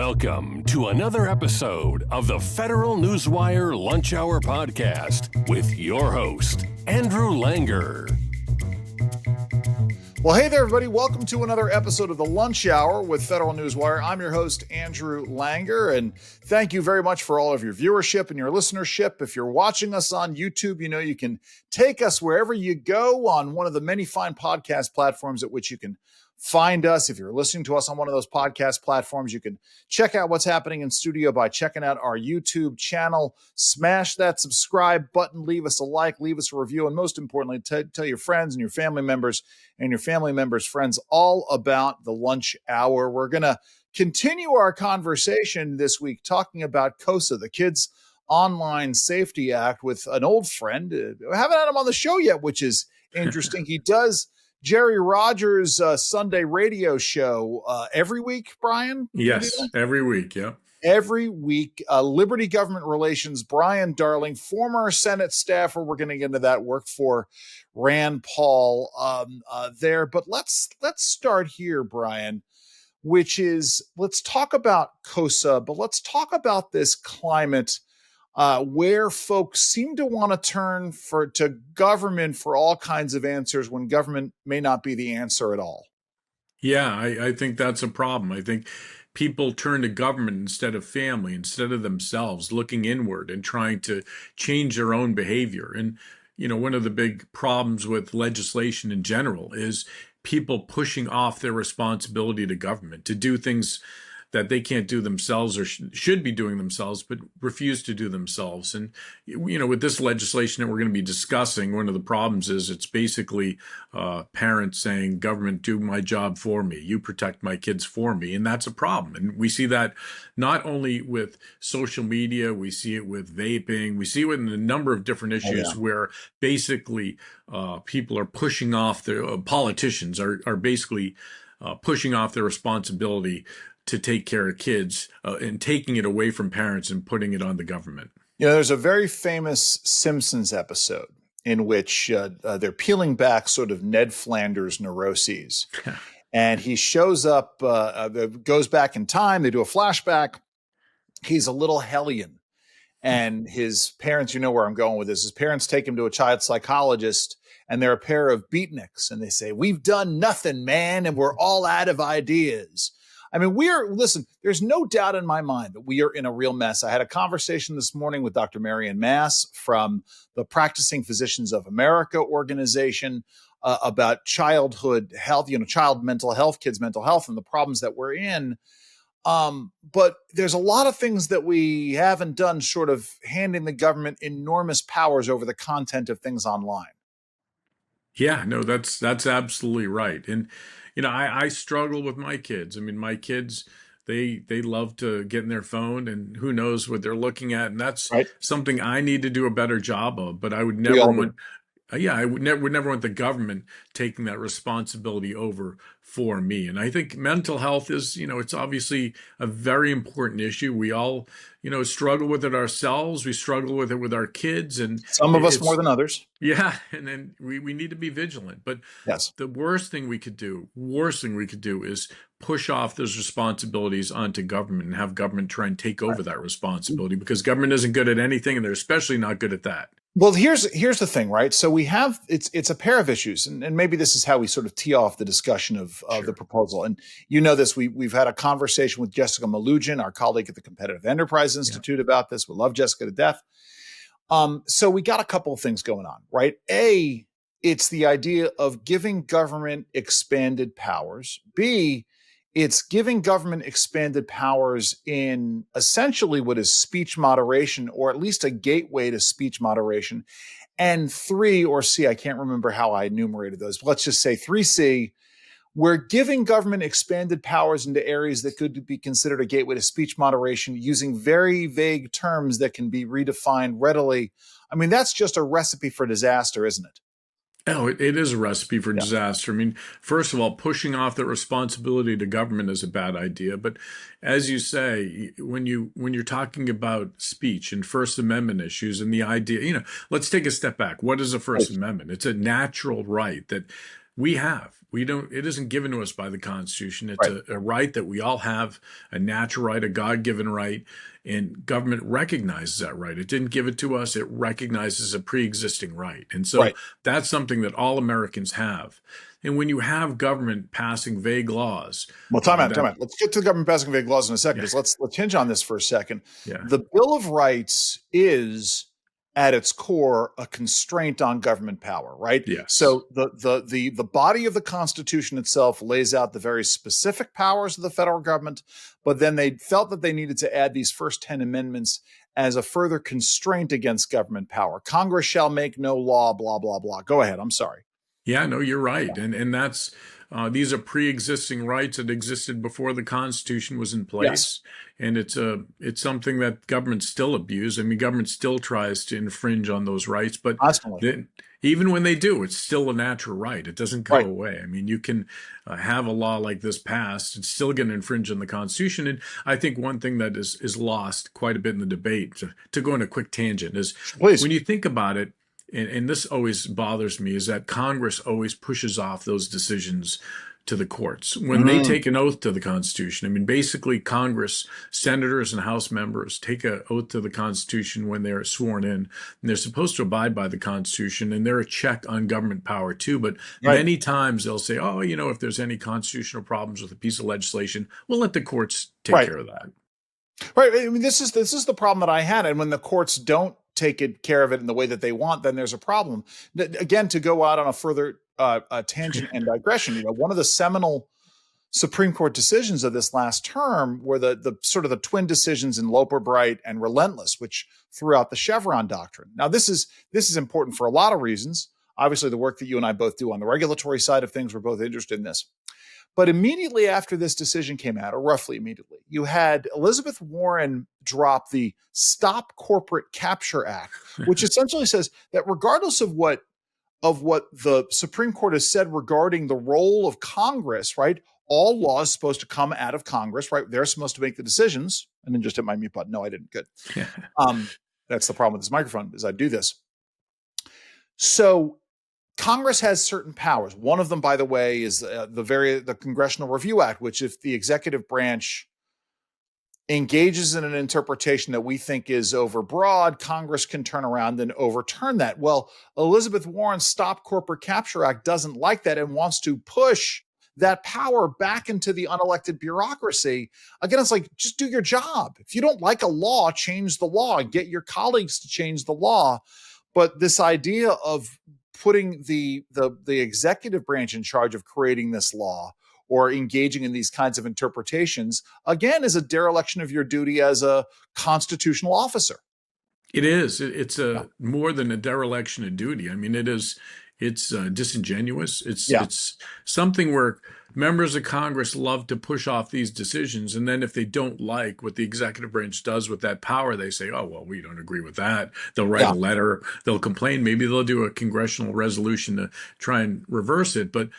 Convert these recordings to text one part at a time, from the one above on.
Welcome to another episode of the Federal Newswire Lunch Hour Podcast with your host, Andrew Langer. Well, hey there, everybody. Welcome to another episode of the Lunch Hour with Federal Newswire. I'm your host, Andrew Langer, and thank you very much for all of your viewership and your listenership. If you're watching us on YouTube, you know you can take us wherever you go on one of the many fine podcast platforms at which you can find us. If you're listening to us on one of those podcast platforms, you can check out what's happening in studio by checking out our YouTube channel. Smash that subscribe button, leave us a like, leave us a review, and most importantly, tell your friends and your family members and your family members' friends all about the Lunch Hour. We're going to continue our conversation this week talking about COSA, the Kids Online Safety Act, with an old friend. I haven't had him on the show yet, which is interesting. He does Jerry Rogers' Sunday radio show every week, Brian? Yes, every week, yeah. Every week. Liberty Government Relations, Brian Darling, former Senate staffer. We're going to get into that, work for Rand Paul there. But let's start here, Brian, which is, let's talk about COSA, but let's talk about this climate where folks seem to want to turn to government for all kinds of answers when government may not be the answer at all. Yeah, I think that's a problem. I think people turn to government instead of family, instead of themselves, looking inward and trying to change their own behavior. And, you know, one of the big problems with legislation in general is people pushing off their responsibility to government to do things that they can't do themselves or should be doing themselves, but refuse to do themselves. And, you know, with this legislation that we're going to be discussing, one of the problems is it's basically parents saying, government, do my job for me. You protect my kids for me. And that's a problem. And we see that not only with social media, we see it with vaping, we see it in a number of different issues where basically people are pushing off their, politicians are basically pushing off their responsibility to take care of kids and taking it away from parents and putting it on the government. You know, there's a very famous Simpsons episode in which they're peeling back sort of Ned Flanders' neuroses. And he shows up, goes back in time. They do a flashback. He's a little hellion. And his parents, you know where I'm going with this, his parents take him to a child psychologist, and they're a pair of beatniks. And they say, "We've done nothing, man, and we're all out of ideas." I mean, listen, there's no doubt in my mind that we are in a real mess. I had a conversation this morning with Dr. Marian Mass from the Practicing Physicians of America organization about childhood health, you know, child mental health, kids' mental health, and the problems that we're in. But there's a lot of things that we haven't done, sort of handing the government enormous powers over the content of things online. Yeah, no, that's absolutely right. And, you know, I struggle with my kids. I mean, my kids, they love to get in their phone and who knows what they're looking at. And that's something I need to do a better job of, but I would never want, I would never want the government taking that responsibility over for me. And I think mental health is, you know, it's obviously a very important issue. We all, you know, struggle with it ourselves. We struggle with it with our kids, and some of us more than others. Yeah. And then we need to be vigilant. But the worst thing we could do is push off those responsibilities onto government and have government try and take over that responsibility, because government isn't good at anything, and they're especially not good at that. Well, here's the thing, right? So we have, it's a pair of issues, and maybe this is how we sort of tee off the discussion of the proposal. And you know this, we've had a conversation with Jessica Malugin, our colleague at the Competitive Enterprise Institute, about this. We love Jessica to death. So we got a couple of things going on, right? A, it's the idea of giving government expanded powers. B, it's giving government expanded powers in essentially what is speech moderation, or at least a gateway to speech moderation. And 3, or C, I can't remember how I enumerated those, but let's just say 3C, we're giving government expanded powers into areas that could be considered a gateway to speech moderation using very vague terms that can be redefined readily. I mean, that's just a recipe for disaster, isn't it? Oh, it is a recipe for disaster. I mean, first of all, pushing off the responsibility to government is a bad idea. But as you say, when you're talking about speech and First Amendment issues and the idea, you know, let's take a step back. What is a First Amendment? It's a natural right that we have It isn't given to us by the Constitution. It's Right. a right that we all have, a natural right, a God-given right, and government recognizes that right. It didn't give it to us. It recognizes a pre-existing right. And so Right. that's something that all Americans have. And when you have government passing vague laws, Well, time out. Let's get to the government passing vague laws in a second, yeah, because let's hinge on this for a second. yeah, The Bill of Rights is, at its core, a constraint on government power, right? yes. So the body of the Constitution itself lays out the very specific powers of the federal government, but then they felt that they needed to add these first 10 amendments as a further constraint against government power. Congress shall make no law, blah, blah, blah. Go ahead. I'm sorry. Yeah, no, you're right. And that's these are pre-existing rights that existed before the Constitution was in Yes. place. And it's something that government still abuse. I mean, government still tries to infringe on those rights, but Constantly. then, even when they do, it's still a natural right. It doesn't go away. I mean, you can have a law like this passed and still going to infringe on the Constitution. And I think one thing that is lost quite a bit in the debate, to go on a quick tangent, is Please. when you think about it, and this always bothers me, is that Congress always pushes off those decisions to the courts. When they take an oath to the Constitution, I mean, basically Congress, senators and House members take an oath to the Constitution when they're sworn in, and they're supposed to abide by the Constitution, and they're a check on government power too. But many times they'll say, oh, if there's any constitutional problems with a piece of legislation, we'll let the courts take care of that. Right. I mean, this is the problem that I had. And when the courts don't take care of it in the way that they want, then there's a problem. Again, to go out on a further tangent and digression, one of the seminal Supreme Court decisions of this last term were the sort of the twin decisions in Loper Bright and Relentless, which threw out the Chevron doctrine. Now, this is important for a lot of reasons. Obviously, the work that you and I both do on the regulatory side of things, we're both interested in this. But immediately after this decision came out, or roughly immediately, you had Elizabeth Warren drop the Stop Corporate Capture Act, which essentially says that regardless of what the Supreme Court has said regarding the role of Congress, right? All law is supposed to come out of Congress, right? They're supposed to make the decisions. And then just hit my mute button. No, I didn't. Good. That's the problem with this microphone, is I do this. So Congress has certain powers. One of them, by the way, is the Congressional Review Act, which if the executive branch engages in an interpretation that we think is overbroad, Congress can turn around and overturn that. Well, Elizabeth Warren's Stop Corporate Capture Act doesn't like that and wants to push that power back into the unelected bureaucracy. Again, it's like, just do your job. If you don't like a law, change the law. Get your colleagues to change the law. But this idea of putting the executive branch in charge of creating this law or engaging in these kinds of interpretations, again, is a dereliction of your duty as a constitutional officer. It is. It's more than a dereliction of duty. I mean, it's disingenuous. It's something where members of Congress love to push off these decisions. And then if they don't like what the executive branch does with that power, they say, oh, well, we don't agree with that. They'll write a letter. They'll complain. Maybe they'll do a congressional resolution to try and reverse it. But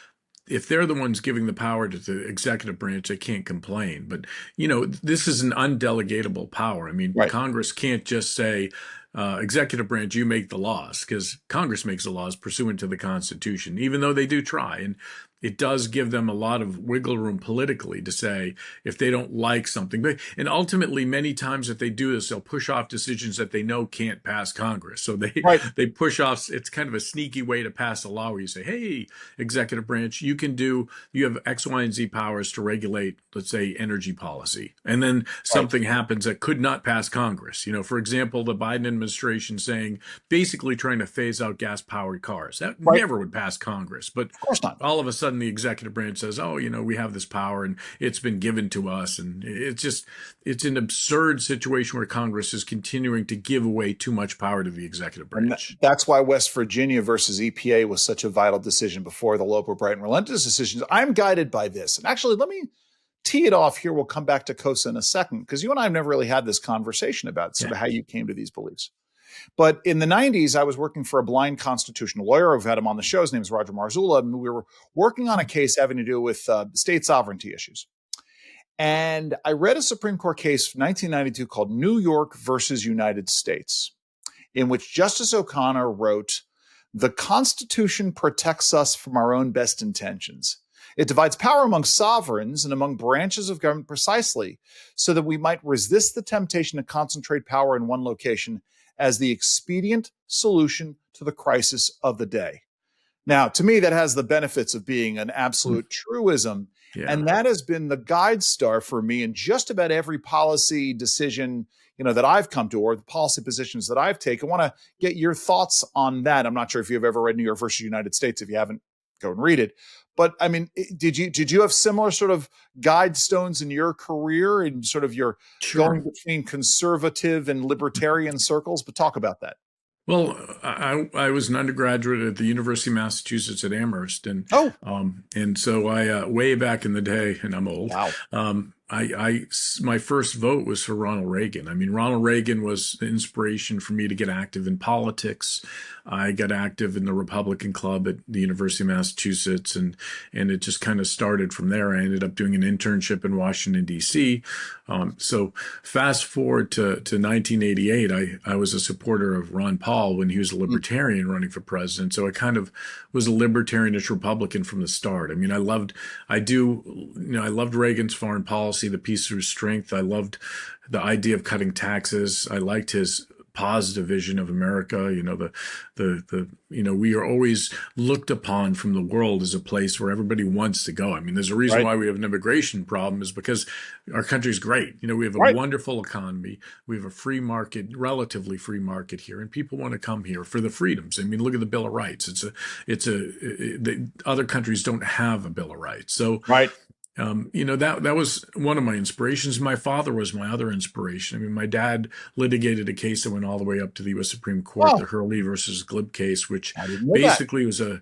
if they're the ones giving the power to the executive branch, they can't complain. But, this is an undelegatable power. I mean, Congress can't just say, executive branch, you make the laws, because Congress makes the laws pursuant to the Constitution, even though they do try. And it does give them a lot of wiggle room politically to say if they don't like something. And ultimately, many times if they do this, they'll push off decisions that they know can't pass Congress. So they push off. It's kind of a sneaky way to pass a law where you say, hey, executive branch, you have X, Y, and Z powers to regulate, let's say, energy policy. And then something happens that could not pass Congress. For example, the Biden administration basically trying to phase out gas-powered cars. That never would pass Congress. But of course not. All of a sudden, the executive branch says, oh, we have this power and it's been given to us. And it's an absurd situation where Congress is continuing to give away too much power to the executive branch. And that's why West Virginia versus EPA was such a vital decision before the Loper, Bright, and Relentless decisions. I'm guided by this. And actually, let me tee it off here. We'll come back to COSA in a second, because you and I have never really had this conversation about sort of how you came to these beliefs. But in the 90s, I was working for a blind constitutional lawyer. I've had him on the show. His name is Roger Marzullo. And we were working on a case having to do with state sovereignty issues. And I read a Supreme Court case from 1992 called New York versus United States, in which Justice O'Connor wrote The Constitution protects us from our own best intentions. It divides power among sovereigns and among branches of government precisely so that we might resist the temptation to concentrate power in one location as the expedient solution to the crisis of the day. Now, to me, that has the benefits of being an absolute truism. Yeah. And that has been the guide star for me in just about every policy decision, that I've come to, or the policy positions that I've taken. I want to get your thoughts on that. I'm not sure if you've ever read New York versus United States. If you haven't, go and read it. But I mean, did you have similar sort of guide stones in your career and sort of your going between conservative and libertarian circles? But talk about that. Well, I was an undergraduate at the University of Massachusetts at Amherst, and so I way back in the day, and I'm old. Wow. My first vote was for Ronald Reagan. I mean, Ronald Reagan was the inspiration for me to get active in politics. I got active in the Republican Club at the University of Massachusetts, and it just kind of started from there. I ended up doing an internship in Washington, D.C. So fast forward to 1988, I was a supporter of Ron Paul when he was a libertarian running for president. So I kind of was a libertarianish Republican from the start. I mean, I loved Reagan's foreign policy, the peace through strength. I loved the idea of cutting taxes. I liked his positive vision of America. We are always looked upon from the world as a place where everybody wants to go. I mean, there's a reason why we have an immigration problem is because our country's great. We have a wonderful economy. We have a free market, relatively free market here, and people want to come here for the freedoms. I mean, look at the Bill of Rights. The other countries don't have a Bill of Rights. So that was one of my inspirations. My father was my other inspiration. I mean, my dad litigated a case that went all the way up to the U.S. Supreme Court, the Hurley versus Glib case, which basically was a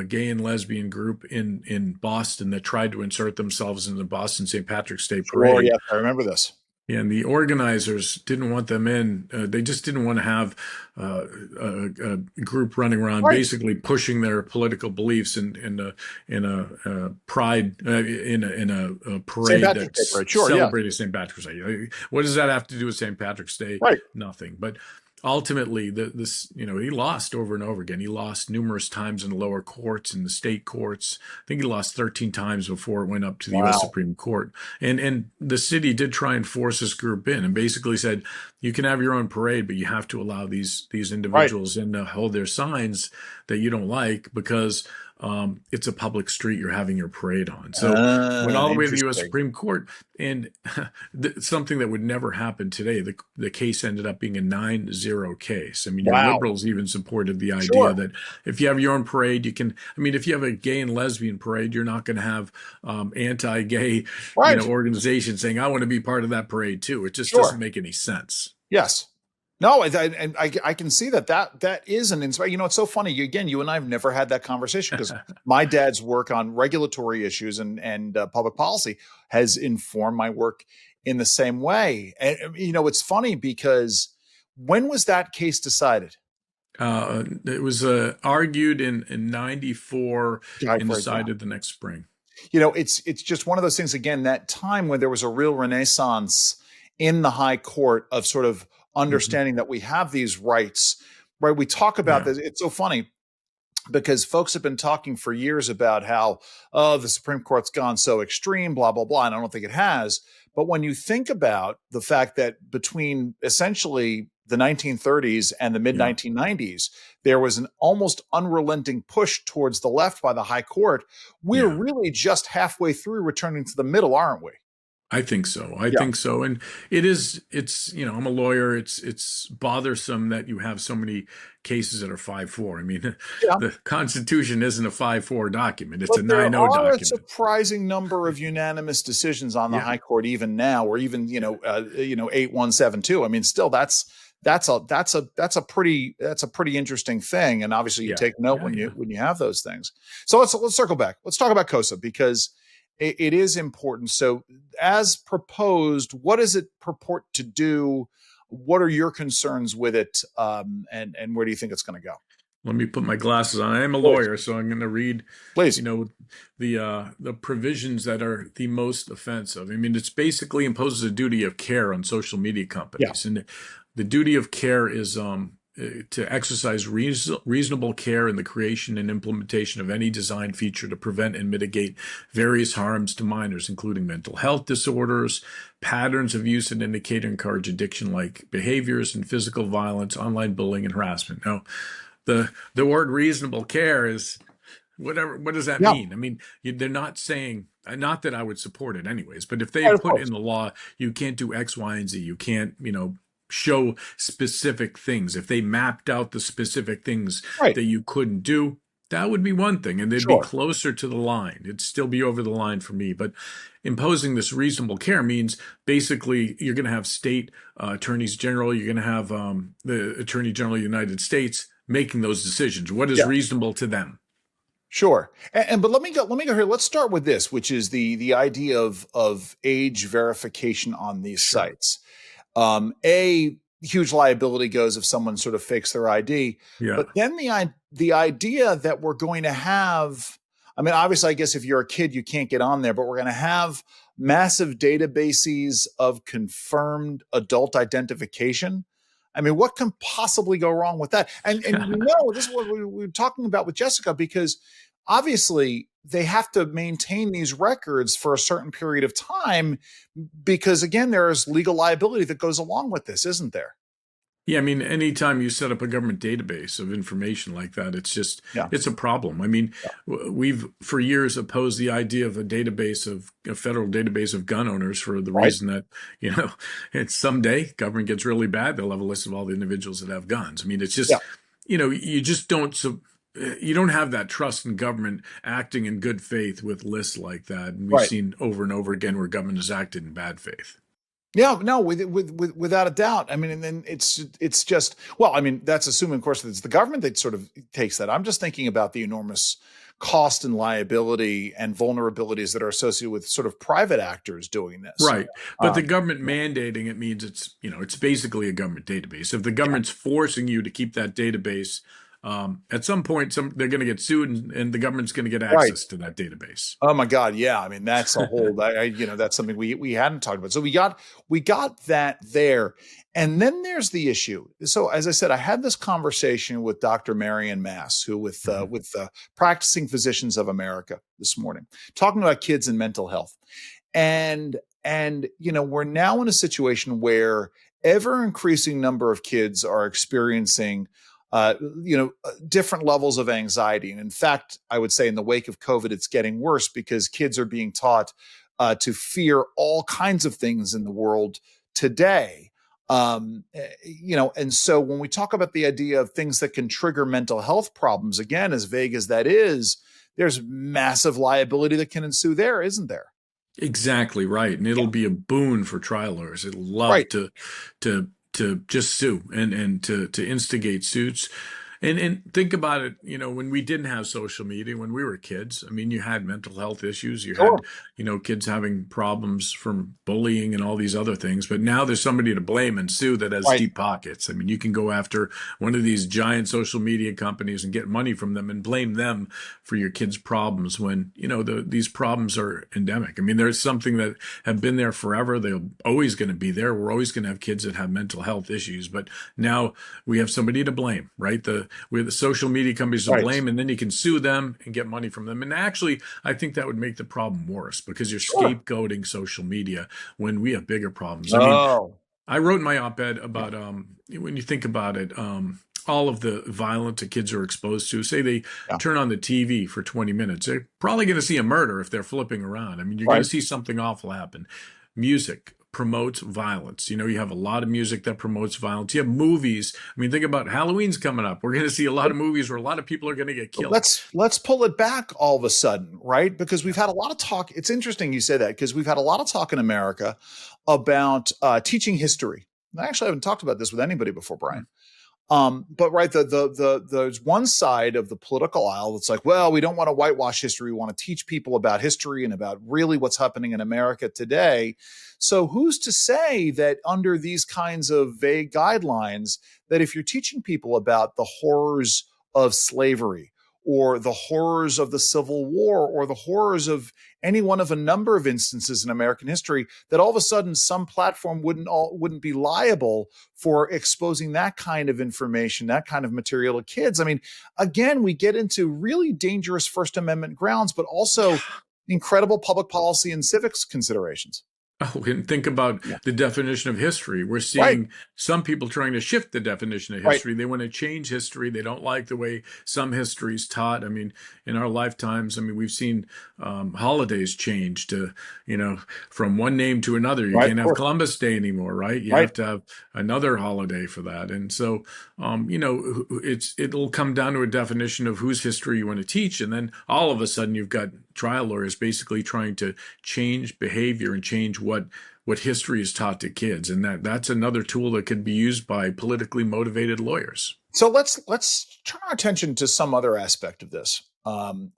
gay and lesbian group in Boston that tried to insert themselves in the Boston St. Patrick's Day parade. Sure, yes, I remember this. And the organizers didn't want them in. They just didn't want to have a group running around basically pushing their political beliefs in a parade that's celebrating St. Patrick's Day. What does that have to do with St. Patrick's Day? Nothing. But ultimately, he lost over and over again. He lost numerous times in the lower courts, in the state courts. I think he lost 13 times before it went up to the U.S. Supreme Court. And the city did try and force this group in and basically said, you can have your own parade, but you have to allow these individuals in to hold their signs that you don't like because it's a public street you're having your parade on. So went all the way to the U.S. Supreme Court, and something that would never happen today. The case ended up being a 9-0 case. I mean, your liberals even supported the idea that if you have your own parade, you can. I mean, if you have a gay and lesbian parade, you're not going to have anti-gay organizations saying, "I want to be part of that parade too." It just doesn't make any sense. Yes. No, and I can see that is an inspiration. It's so funny. You and I have never had that conversation because my dad's work on regulatory issues and public policy has informed my work in the same way. And it's funny because when was that case decided? It was argued in 94 and decided the next spring. It's just one of those things, again, that time when there was a real renaissance in the high court of sort of understanding that we have these rights, right? We talk about this. It's so funny because folks have been talking for years about how, the Supreme Court's gone so extreme, blah, blah, blah. And I don't think it has. But when you think about the fact that between essentially the 1930s and the mid 1990s, there was an almost unrelenting push towards the left by the high court. We're really just halfway through returning to the middle, aren't we? I think so. I think so. And it's, I'm a lawyer. It's bothersome that you have so many cases that are 5-4. I mean, the Constitution isn't a 5-4 document. It's a 9-0 document. There are a surprising number of unanimous decisions on the high court, even now, or even, 8-1-7-2. I mean, still that's a pretty interesting thing. And obviously you take note when you have those things. So let's circle back. Let's talk about COSA because it is important. So as proposed, what does it purport to do? What are your concerns with it? And where do you think it's going to go? Let me put my glasses on. I am a lawyer, so I'm going to read, the provisions that are the most offensive. I mean, it's basically imposes a duty of care on social media companies. And the duty of care is to exercise reasonable care in the creation and implementation of any design feature to prevent and mitigate various harms to minors, including mental health disorders, patterns of use that indicate or encourage addiction-like behaviors, and physical violence, online bullying, and harassment. Now, the word reasonable care is whatever. What does that Yeah, mean? I mean, they're not saying, not that I would support it anyways, but if they right, had of put in course. the law, you can't do X, Y, and Z. You can't, show specific things. If they mapped out the specific things Right. that you couldn't do, that would be one thing, and they'd be Sure. closer to the line. It'd still be over the line for me. But imposing this reasonable care means basically you're going to have state attorneys general, you're going to have the Attorney General of the United States making those decisions. What is Yeah. reasonable to them? Sure. But let me go here. Let's start with this, which is the idea of age verification on these Sure. sites. A huge liability goes if someone sort of fakes their ID, Yeah. but then the idea that we're going to have, I mean, obviously, I guess if you're a kid, you can't get on there, but we're going to have massive databases of confirmed adult identification. I mean, what can possibly go wrong with that? And this is what we were talking about with Jessica, because obviously they have to maintain these records for a certain period of time because again, there is legal liability that goes along with this, isn't there? Yeah, I mean, anytime you set up a government database of information like that, Yeah. it's a problem. I mean, Yeah. we've for years opposed the idea of a federal database of gun owners for the Right. reason that, you know, it's someday government gets really bad, they'll have a list of all the individuals that have guns. I mean, it's Yeah. just, you just don't you don't have that trust in government acting in good faith with lists like that. And we've Right. seen over and over again where government has acted in bad faith. Yeah, no, without a doubt. I mean, and then it's just, well, I mean, that's assuming, of course, that it's the government that sort of takes that. I'm just thinking about the enormous cost and liability and vulnerabilities that are associated with sort of private actors doing this. Right. But the Um, government yeah, mandating it means it's basically a government database. If the government's forcing you to keep that database, at some point, they're going to get sued, and the government's going to get right. access to that database. Oh my God, yeah. I mean, that's a whole. That's something we hadn't talked about. So we got that there, and then there's the issue. So as I said, I had this conversation with Dr. Marion Mass, who Mhm. with Practicing Physicians of America this morning, talking about kids and mental health, and we're now in a situation where ever increasing number of kids are experiencing different levels of anxiety. And in fact, I would say in the wake of COVID, it's getting worse because kids are being taught to fear all kinds of things in the world today. And so when we talk about the idea of things that can trigger mental health problems, again, as vague as that is, there's massive liability that can ensue there, isn't there? Exactly right, and Yeah. it'll be a boon for trial lawyers. It'll love Right. to just sue and to instigate suits. And think about it, when we didn't have social media, when we were kids, I mean, you had mental health issues, you Sure. had, kids having problems from bullying and all these other things. But now there's somebody to blame and sue that has Right. deep pockets. I mean, you can go after one of these giant social media companies and get money from them and blame them for your kids' problems when, these problems are endemic. I mean, there's something that have been there forever. They're always going to be there. We're always going to have kids that have mental health issues. But now we have somebody to blame, right? With the social media companies to Right. blame, and then you can sue them and get money from them. And actually, I think that would make the problem worse because you're Sure. scapegoating social media when we have bigger problems. I mean, Oh. I wrote in my op-ed Yeah. about when you think about it, all of the violence that kids are exposed to. Say they Yeah. turn on the TV for 20 minutes, they're probably going to see a murder if they're flipping around. I mean, you're going Right. to see something awful happen. Music promotes violence. You have a lot of music that promotes violence. You have movies. I mean, think about Halloween's coming up. We're going to see a lot of movies where a lot of people are going to get But killed. let's pull it back all of a sudden, right? Because we've had a lot of talk. It's interesting you say that because we've had a lot of talk in America about teaching history. I actually haven't talked about this with anybody before, Brian. But right, there's one side of the political aisle that's like, well, we don't want to whitewash history. We want to teach people about history and about really what's happening in America today. So who's to say that under these kinds of vague guidelines, that if you're teaching people about the horrors of slavery or the horrors of the Civil War, or the horrors of any one of a number of instances in American history, that all of a sudden some platform wouldn't be liable for exposing that kind of information, that kind of material to kids. I mean, again, we get into really dangerous First Amendment grounds, but also incredible public policy and civics considerations. Oh, and think about Yeah. the definition of history. We're Right. seeing some people trying to shift the definition of Right. history. They want to change history. They don't like the way some history is taught. I mean, in our lifetimes, I mean, we've seen holidays change to, from one name to another. You Right. can't Of have course. Columbus Day anymore, right? You Right. have to have another holiday for that. And so, it'll come down to a definition of whose history you want to teach. And then all of a sudden you've got trial lawyers basically trying to change behavior and change what history is taught to kids, and that's another tool that could be used by politically motivated lawyers. So let's turn our attention to some other aspect of this,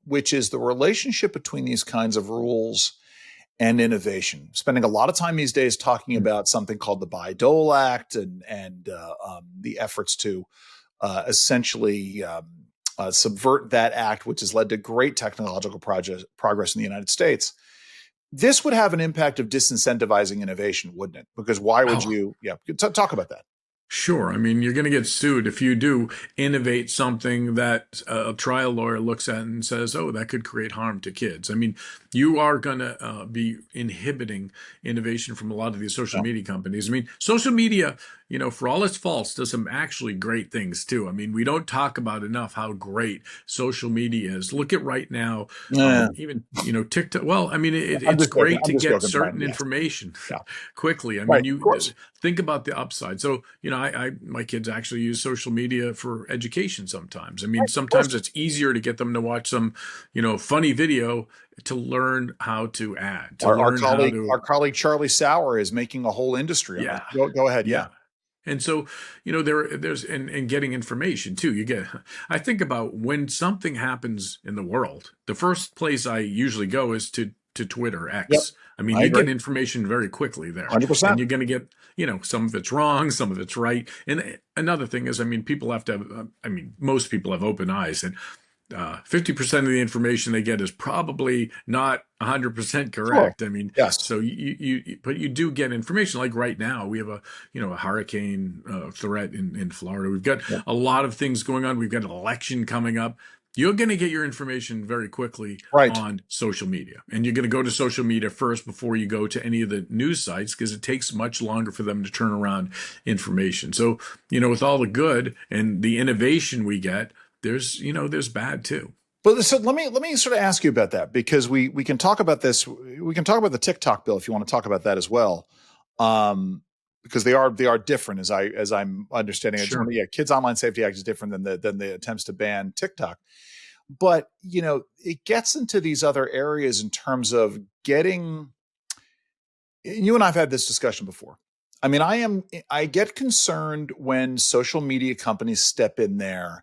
which is the relationship between these kinds of rules and innovation. Spending a lot of time these days talking about something called the Bayh-Dole Act and the efforts to essentially subvert that act, which has led to great technological progress in the United States. This would have an impact of disincentivizing innovation, wouldn't it? Because why would you? Yeah, talk about that. Sure. I mean, you're going to get sued if you do innovate something that a trial lawyer looks at and says, oh, that could create harm to kids. I mean, you are going to be inhibiting innovation from a lot of these social media companies. I mean, social media, for all its faults, does some actually great things too. I mean, we don't talk about enough how great social media is. Look at right now, even, TikTok. Well, I mean, it's great to get certain information quickly. I mean, you think about the upside. So, my kids actually use social media for education sometimes. I mean, sometimes it's easier to get them to watch some, funny video to learn how to add. Our colleague Charlie Sauer is making a whole industry. Yeah. Go ahead. Yeah. And so, there's and getting information too. I think about when something happens in the world, the first place I usually go is to Twitter, X. Yep. I mean, you get information very quickly there. 100%. And you're going to get, some of it's wrong, some of it's right. And another thing is, I mean, people have to have, most people have open eyes, and 50% of the information they get is probably not 100% correct. Sure. I mean, yes. So but you do get information. Like right now, we have a hurricane threat in Florida. We've got a lot of things going on. We've got an election coming up. You're going to get your information very quickly on social media. And you're going to go to social media first before you go to any of the news sites, because it takes much longer for them to turn around information. So, with all the good and the innovation we get, there's bad too. But so let me sort of ask you about that, because we can talk about this. We can talk about the TikTok bill if you want to talk about that as well. Because they are different as I'm understanding it. Sure. Kids Online Safety Act is different than the attempts to ban TikTok. But it gets into these other areas in terms of getting. You and I've had this discussion before. I mean, I get concerned when social media companies step in there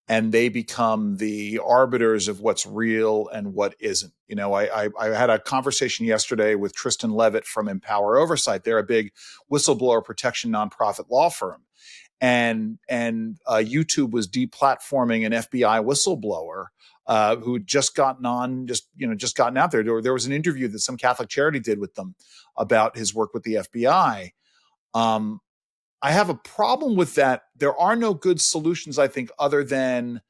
and they become the arbiters of what's real and what isn't. I had a conversation yesterday with Tristan Levitt from Empower Oversight. They're a big whistleblower protection nonprofit law firm. And YouTube was deplatforming an FBI whistleblower who had just gotten out there. There was an interview that some Catholic charity did with them about his work with the FBI. I have a problem with that. There are no good solutions, I think, other than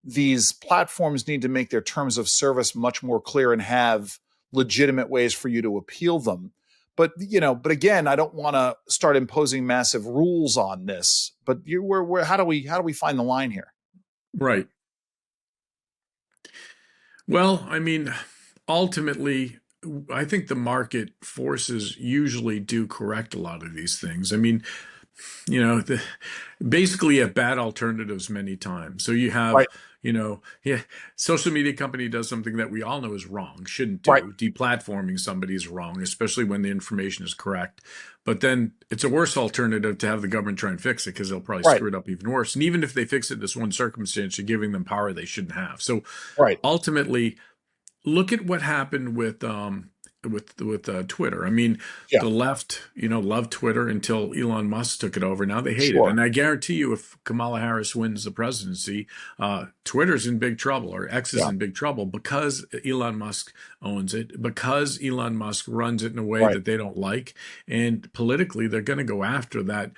these platforms need to make their terms of service much more clear and have legitimate ways for you to appeal them. But again, I don't want to start imposing massive rules on this. But how do we find the line here? Right. Well, I mean, ultimately, I think the market forces usually do correct a lot of these things. I mean, basically you have bad alternatives many times. So you have, social media company does something that we all know is wrong, shouldn't do. Deplatforming somebody is wrong, especially when the information is correct. But then it's a worse alternative to have the government try and fix it, because they'll probably screw it up even worse. And even if they fix it in this one circumstance, you're giving them power they shouldn't have. So ultimately, look at what happened with Twitter. I mean, Yeah, the left, loved Twitter until Elon Musk took it over. Now they hate it. sure. And I guarantee you, if Kamala Harris wins the presidency, Twitter's in big trouble, or X is Yeah, in big trouble, because Elon Musk owns it, because Elon Musk runs it in a way right. that they don't like, and politically they're going to go after that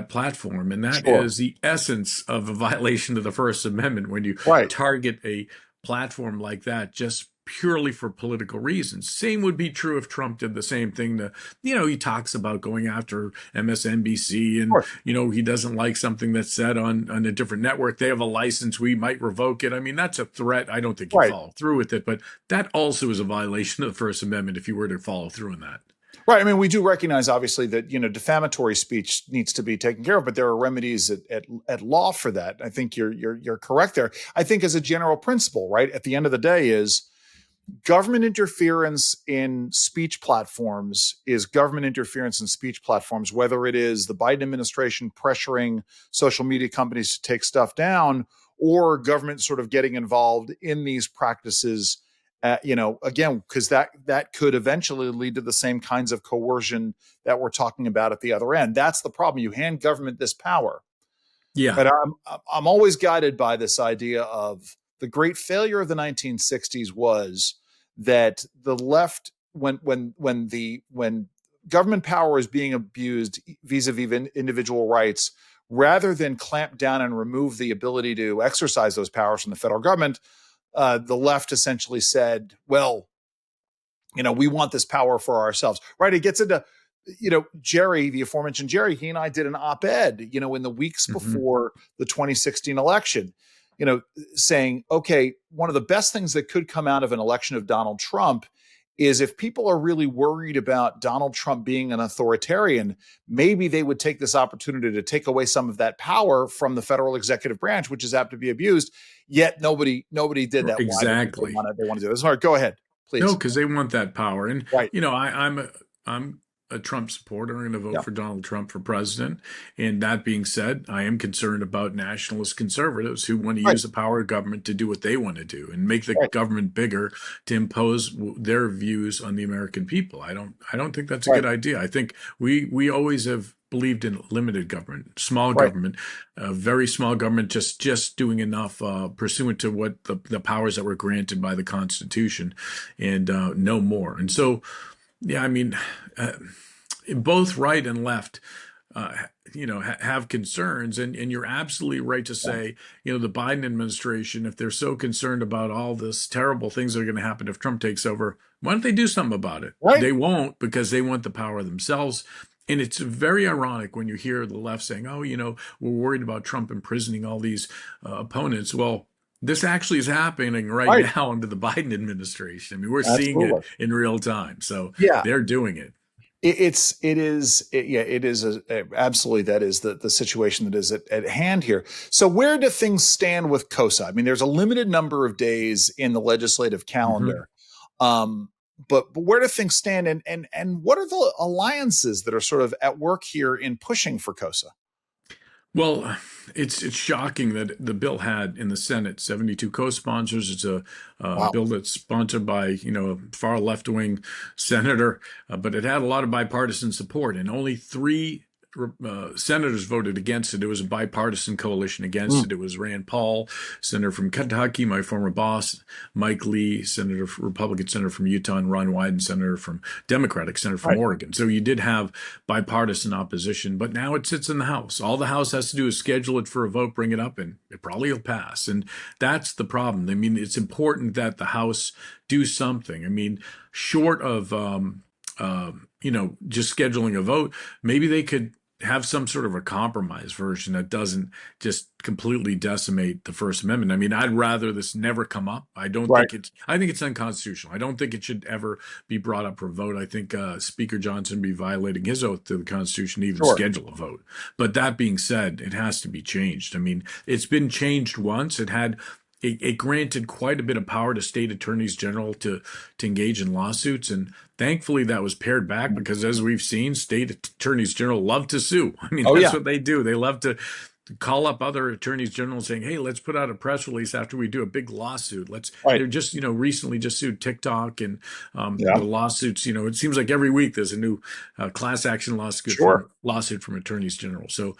platform, and that Sure. is the essence of a violation of the First Amendment when you Right. target a platform like that just purely for political reasons. Same would be true if Trump did the same thing. He talks about going after MSNBC, and Sure. he doesn't like something that's said on a different network. They have a license, we might revoke it. I mean, that's a threat. I don't think you Right. follow through with it, but that also is a violation of the First Amendment if you were to follow through on that. Right. I mean, we do recognize, obviously, that defamatory speech needs to be taken care of, but there are remedies at law for that. I think you're correct there. I think, as a general principle, right, at the end of the day, is government interference in speech platforms is government interference in speech platforms, whether it is the Biden administration pressuring social media companies to take stuff down, or government sort of getting involved in these practices. Again, because that could eventually lead to the same kinds of coercion that we're talking about at the other end. That's the problem. You hand government this power, Yeah. but I'm always guided by this idea of the great failure of the 1960s was that the left, when government power is being abused vis-a-vis individual rights, rather than clamp down and remove the ability to exercise those powers from the federal government, the left essentially said, well, we want this power for ourselves, right? It gets into, Jerry, the aforementioned Jerry, he and I did an op-ed, in the weeks Hmm. before the 2016 election, saying, okay, one of the best things that could come out of an election of Donald Trump is, if people are really worried about Donald Trump being an authoritarian, maybe they would take this opportunity to take away some of that power from the federal executive branch, which is apt to be abused. Yet nobody did that. Why? Because Exactly. they want to do this. All right, go ahead, No, please. because they want that power. And Right. I'm a Trump supporter. I'm going to vote Yeah. for Donald Trump for president. And that being said, I am concerned about nationalist conservatives who want to Right. use the power of government to do what they want to do and make the Right. government bigger to impose their views on the American people. I don't think that's a Right. good idea. I think we always have believed in limited government, small Right. government, very small government, just doing enough pursuant to what the powers that were granted by the Constitution, and no more. And so, yeah, I mean, both right and left, have concerns, and you're absolutely right to Yeah. say, the Biden administration, if they're so concerned about all this terrible things that are going to happen if Trump takes over, why don't they do something about it? Right. They won't, because they want the power themselves. And it's very ironic when you hear the left saying, oh, we're worried about Trump imprisoning all these opponents. Well, this actually is happening right Right. now under the Biden administration. I mean, we're seeing it Absolutely. in real time. So Yeah. they're doing it. Absolutely, that is the situation that is at hand here. So where do things stand with COSA? I mean, there's a limited number of days in the legislative Mhm. calendar. But where do things stand, and what are the alliances that are sort of at work here in pushing for COSA? Well, it's shocking that the bill had in the Senate 72 co-sponsors. It's a Wow. bill that's sponsored by a far left-wing senator, but it had a lot of bipartisan support, and only three senators voted against it. It was a bipartisan coalition against Mm. it. It was Rand Paul, senator from Kentucky, my former boss, Mike Lee, Republican senator from Utah, and Ron Wyden, senator from Democratic senator from Right. Oregon. So you did have bipartisan opposition, but now it sits in the House. All the House has to do is schedule it for a vote, bring it up, and it probably will pass. And that's the problem. I mean, it's important that the House do something. I mean, short of just scheduling a vote, maybe they could have some sort of a compromise version that doesn't just completely decimate the First Amendment. I mean, I'd rather this never come up. I Right. think it's unconstitutional. I don't think it should ever be brought up for vote. I think Speaker Johnson be violating his oath to the Constitution to even Sure. schedule a vote. But that being said, it has to be changed. I mean, it's been changed once. It granted quite a bit of power to state attorneys general to engage in lawsuits, and thankfully that was pared back, because as we've seen, state attorneys general love to sue. I mean, Oh that's yeah. what they do. They love to call up other attorneys general saying, "Hey, let's put out a press release after we do a big lawsuit. Let's." Right. They're just recently just sued TikTok, and Yeah. the lawsuits. It seems like every week there's a new class action Sure. lawsuit from attorneys general. So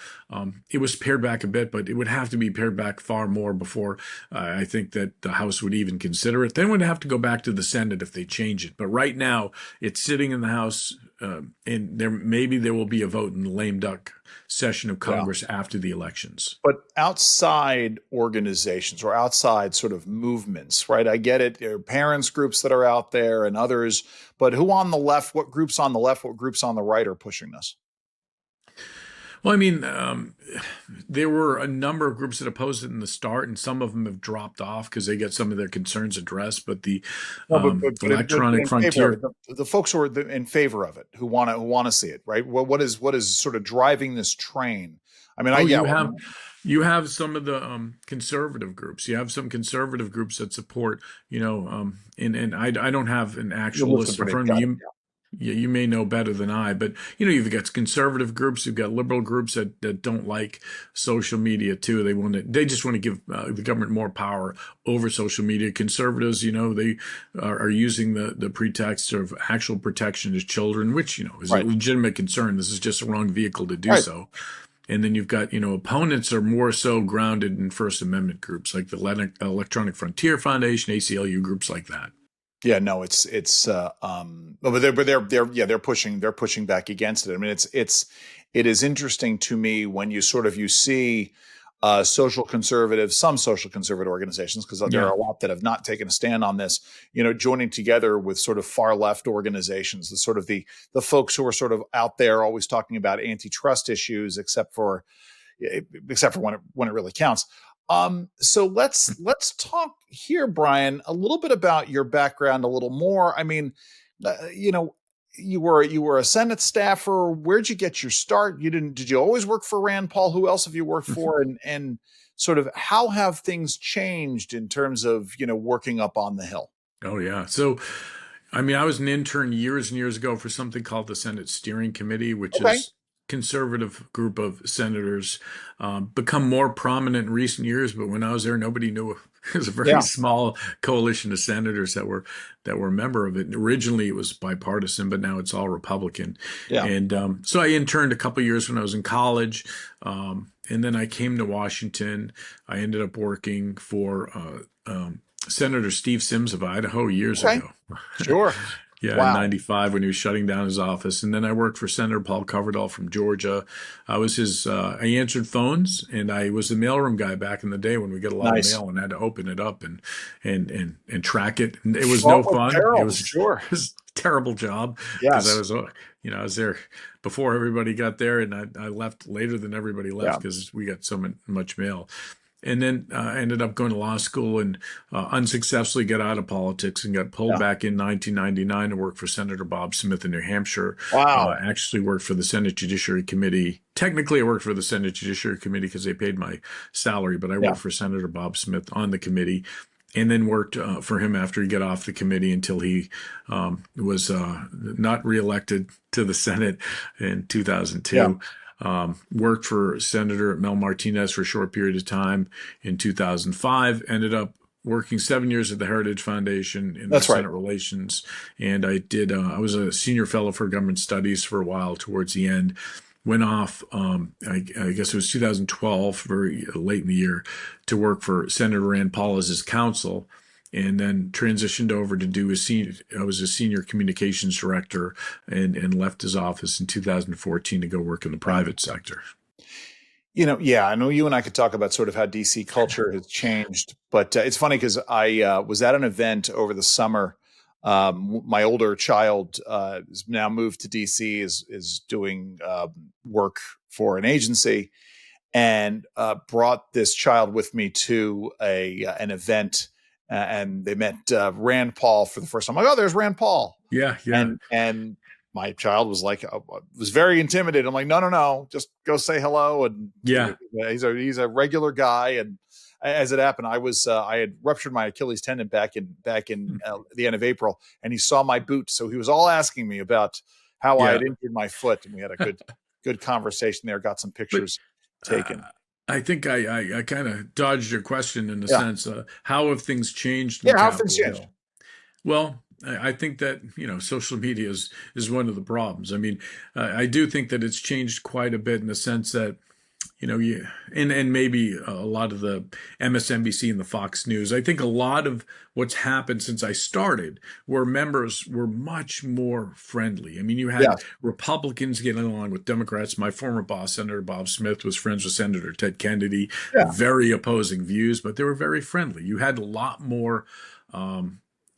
it was pared back a bit, but it would have to be pared back far more before I think that the House would even consider it. Then would have to go back to the Senate if they change it. But right now it's sitting in the House, and maybe there will be a vote in the lame duck session of Congress after the elections. But outside organizations or outside sort of movements, right? I get it. There are parents groups that are out there and others, but who on the left, what groups on the left, what groups on the right are pushing this? Well, I mean, there were a number of groups that opposed it in the start, and some of them have dropped off because they get some of their concerns addressed. But the electronic frontier, the folks who are in favor of it, who want to see it, right? What is sort of driving this train? I mean, you have some of the conservative groups. You have some conservative groups that support, and I don't have an actual list in front of me. You may know better than I, but you've got conservative groups, you've got liberal groups that don't like social media too. They just want to give the government more power over social media. Conservatives, they are using the pretext of actual protection of children, which is a legitimate concern. This is just a wrong vehicle to do so. And then you've got, opponents are more so grounded in First Amendment groups like the Electronic Frontier Foundation, ACLU, groups like that. Yeah, no, but they're pushing back against it. I mean, it is interesting to me when you see some social conservative organizations, because there are a lot that have not taken a stand on this, joining together with sort of far left organizations, the folks who are sort of out there always talking about antitrust issues, except for when it really counts. So let's talk here, Brian, a little bit about your background a little more. I mean, you were a Senate staffer. Where'd you get your start? Did you always work for Rand Paul? Who else have you worked for? And sort of how have things changed in terms of, working up on the Hill? Oh, yeah. So, I mean, I was an intern years and years ago for something called the Senate Steering Committee, which is conservative group of senators, become more prominent in recent years. But when I was there, nobody knew. It was a very small coalition of senators that were a member of it. Originally, it was bipartisan, but now it's all Republican. Yeah. And so I interned a couple of years when I was in college, and then I came to Washington. I ended up working for Senator Steve Sims of Idaho years ago. Sure. Yeah, in 95 when he was shutting down his office. And then I worked for Senator Paul Coverdell from Georgia. I was I answered phones, and I was the mailroom guy back in the day when we get a lot of mail and had to open it up and track it. And it was no fun. It was a terrible job. Because I was there before everybody got there, and I left later than everybody left because we got so much mail. And then I ended up going to law school and unsuccessfully got out of politics and got pulled back in 1999 to work for Senator Bob Smith in New Hampshire. Wow. Actually worked for the Senate Judiciary Committee. Technically, I worked for the Senate Judiciary Committee because they paid my salary, but I worked for Senator Bob Smith on the committee, and then worked for him after he got off the committee until he was not reelected to the Senate in 2002. Yeah. Worked for Senator Mel Martinez for a short period of time in 2005, ended up working 7 years at the Heritage Foundation in Senate Relations. And I was a senior fellow for government studies for a while towards the end. Went off, I guess it was 2012, very late in the year, to work for Senator Rand Paul as his counsel. And then transitioned over to I was a senior communications director and left his office in 2014 to go work in the private sector. I know you and I could talk about sort of how DC culture has changed, but it's funny because I was at an event over the summer. My older child is now moved to DC, is doing work for an agency, and brought this child with me to an event. And they met Rand Paul for the first time. I'm like, oh, there's Rand Paul. Yeah. And my child was like, was very intimidated. I'm like, no, just go say hello. And he's a regular guy. And as it happened, I had ruptured my Achilles tendon back in the end of April, and he saw my boot, so he was all asking me about how I had injured my foot, and we had a good conversation there. Got some pictures taken. I think I kind of dodged your question in the Yeah. sense, how have things changed in Yeah. How have things Capitol changed? Hill? Well, I think that, social media is one of the problems. I mean, I do think that it's changed quite a bit in the sense that, and maybe a lot of the MSNBC and the Fox News. I think a lot of what's happened since I started where members were much more friendly. I mean, you had Yes. Republicans getting along with Democrats. My former boss, Senator Bob Smith, was friends with Senator Ted Kennedy, Yeah. very opposing views, but they were very friendly. You had a lot more.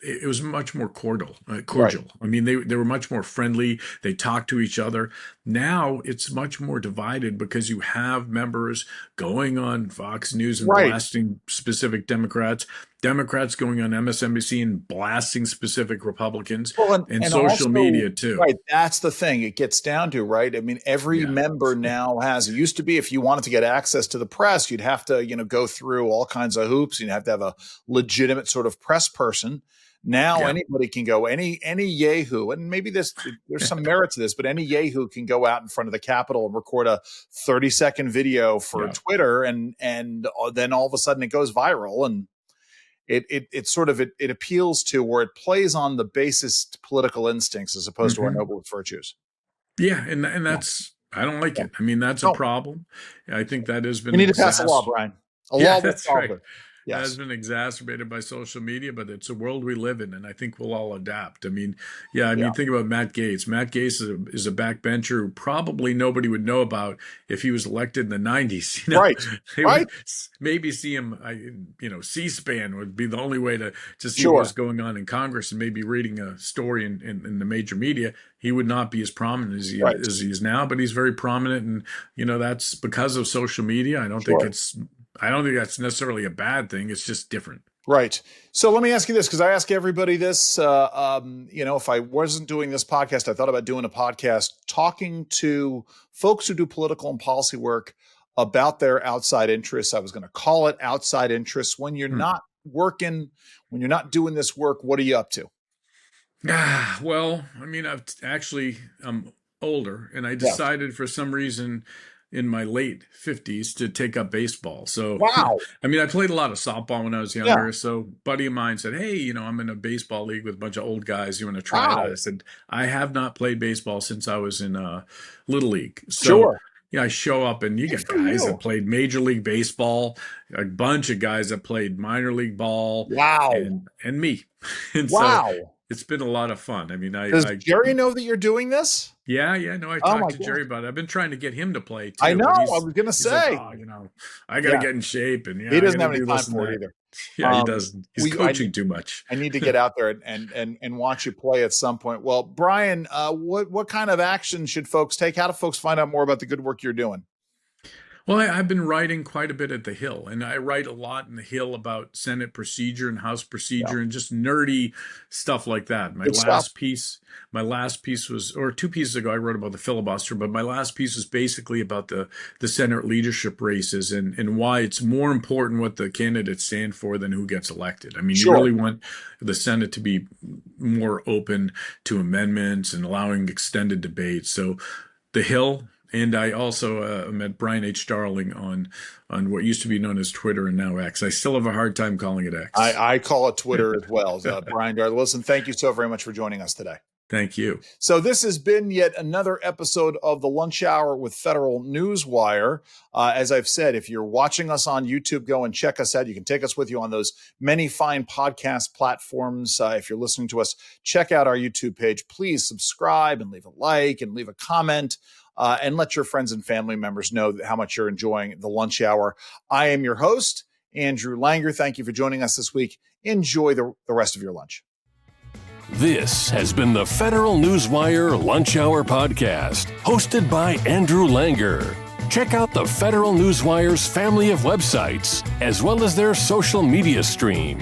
It was much more cordial. Right. I mean, they were much more friendly. They talked to each other. Now it's much more divided because you have members going on Fox News and Right. blasting specific Democrats, Democrats going on MSNBC and blasting specific Republicans, Well, and and social also, media too. right, that's the thing. It gets down to, right? I mean, every Yeah. member now has, it used to be if you wanted to get access to the press, you'd have to, go through all kinds of hoops. You'd have to have a legitimate sort of press person. Now Yeah. anybody can go, any yahoo, and maybe there's some merit to this, but any yahoo can go out in front of the Capitol and record a 30-second video for Yeah. Twitter, and then all of a sudden it goes viral, and it sort of it appeals to, or it plays on the basest political instincts as opposed to our Mhm. noblest virtues. Yeah, and Yeah. that's I don't like Yeah. it. I mean, that's a No, problem. I think that has we been need to pass a law, Brian. A Yeah, law will that's solve right. it. It has Yes. been exacerbated by social media, but it's a world we live in, and I think we'll all adapt. I mean, yeah, I Yeah. mean, think about Matt Gaetz. Matt Gaetz is a backbencher who probably nobody would know about if he was elected in the 90s. Right. They Right. would maybe see him, C-SPAN would be the only way to see what Sure. was going on in Congress, and maybe reading a story in the major media. He would not be as prominent Right. as he is now, but he's very prominent, and that's because of social media. I don't think that's necessarily a bad thing. It's just different. Right. So let me ask you this, because I ask everybody this. If I wasn't doing this podcast, I thought about doing a podcast talking to folks who do political and policy work about their outside interests. I was going to call it outside interests. When you're not working, when you're not doing this work, what are you up to? Well, I mean, I'm older, and I Yeah. decided for some reason in my late 50s to take up baseball. So, Wow. I mean, I played a lot of softball when I was Yeah. younger. So, a buddy of mine said, "Hey, I'm in a baseball league with a bunch of old guys. You want to try Wow. it?" I said, "I have not played baseball since I was in Little League." So, Sure. I show up and you Good got for guys you. that played Major League Baseball, a bunch of guys that played minor league ball, Wow. and me. And so Wow. it's been a lot of fun. I mean, Does Jerry know that you're doing this? yeah, no, I Oh my talked to God. Jerry about it. I've been trying to get him to play too. I know. But I was going to he's like, say. "Oh, I got to Yeah. get in shape, and He I doesn't got have to any do time this and for it that." either. Yeah, he doesn't. He's coaching too much. I need to get out there and watch you play at some point. Well, Brian, what kind of action should folks take? How do folks find out more about the good work you're doing? Well, I've been writing quite a bit at the Hill, and I write a lot in the Hill about Senate procedure and House procedure and just nerdy stuff like that. Good stuff. My last piece was, or 2 pieces ago, I wrote about the filibuster, but my last piece was basically about the Senate leadership races and why it's more important what the candidates stand for than who gets elected. I mean, Sure. you really want the Senate to be more open to amendments and allowing extended debate. So the Hill. And I also met Brian H. Darling on what used to be known as Twitter and now X. I still have a hard time calling it X. I call it Twitter as well. Brian Darling, listen, thank you so very much for joining us today. Thank you. So this has been yet another episode of the Lunch Hour with Federal Newswire. As I've said, if you're watching us on YouTube, go and check us out. You can take us with you on those many fine podcast platforms. If you're listening to us, check out our YouTube page. Please subscribe and leave a like and leave a comment. And let your friends and family members know how much you're enjoying the Lunch Hour. I am your host, Andrew Langer. Thank you for joining us this week. Enjoy the rest of your lunch. This has been the Federal Newswire Lunch Hour Podcast, hosted by Andrew Langer. Check out the Federal Newswire's family of websites, as well as their social media stream.